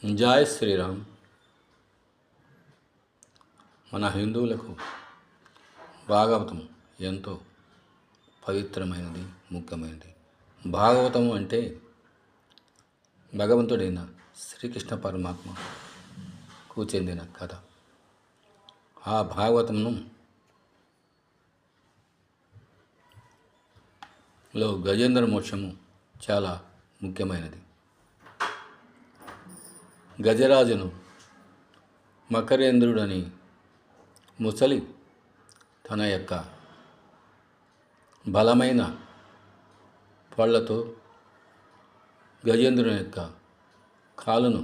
జై శ్రీరామ్. మన హిందువులకు భాగవతం ఎంతో పవిత్రమైనది, ముఖ్యమైనది. భాగవతం అంటే భగవంతుడైన శ్రీకృష్ణ పరమాత్మకు చెందిన కథ. ఆ భాగవతంలో గజేంద్ర మోక్షము చాలా ముఖ్యమైనది. గజరాజును మకరేంద్రుడని ముసలి తన యొక్క బలమైన పళ్ళతో గజేంద్రుని యొక్క కాలును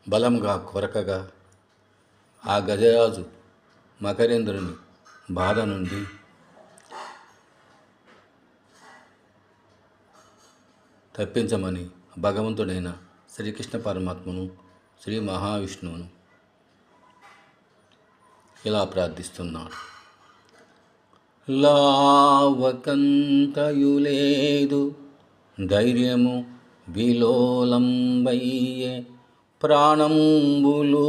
బలంగా కొరకగా ఆ గజరాజు మకరేంద్రుని బాధ నుండి తప్పించమని భగవంతుడైన శ్రీకృష్ణ పరమాత్మను, శ్రీ మహావిష్ణువును ఇలా ప్రార్థిస్తున్నాడు. లావకంతయులేదు ధైర్యము విలోలంబయ్యే ప్రాణంబులు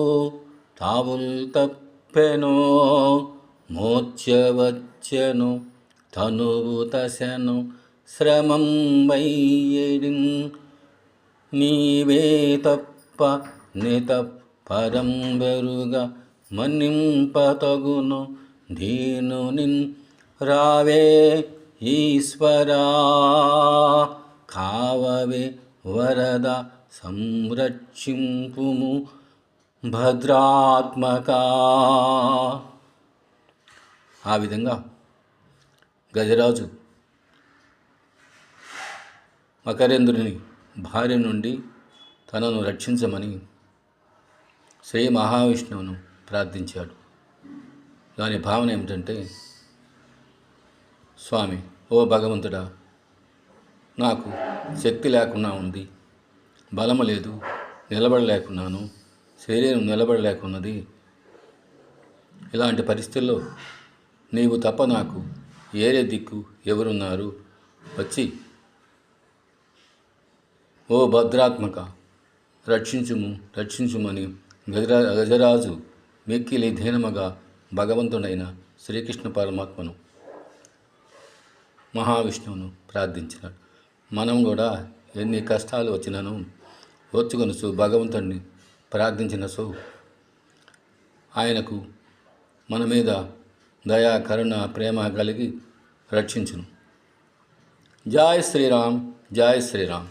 తావుల్ తప్పెనో మోర్చవచ్చెను తనువు తసెను శ్రమం వయ్యడిన్ నీవే తప్ప పరంబెరుగా మన్నింపతగును దీనునిన్ రావే ఈశ్వరా కావవే వరద సంరక్షింపుము భద్రాత్మకా. ఆ విధంగా గజరాజు మకరేంద్రుని భార్య నుండి తనను రక్షించమని శ్రీ మహావిష్ణువును ప్రార్థించాడు. దాని భావన ఏమిటంటే, స్వామి, ఓ భగవంతుడా, నాకు శక్తి లేకుండా ఉంది, బలము లేదు, నిలబడలేకున్నాను, శరీరం నిలబడలేకున్నది. ఇలాంటి పరిస్థితుల్లో నీవు తప్ప నాకు ఏరే దిక్కు ఎవరున్నారు? వచ్చి ఓ భద్రాత్మక రక్షించుమని గజరాజు మిక్కిలి దీనముగా భగవంతుడైన శ్రీకృష్ణ పరమాత్మను, మహావిష్ణువును ప్రార్థించినాడు. మనం కూడా ఎన్ని కష్టాలు వచ్చినను ఓర్చుకొనుచు భగవంతుడిని ప్రార్థించిన ఆయనకు మన మీద దయా, కరుణ, ప్రేమ కలిగి రక్షించును. జై శ్రీరామ్, జై శ్రీరామ్.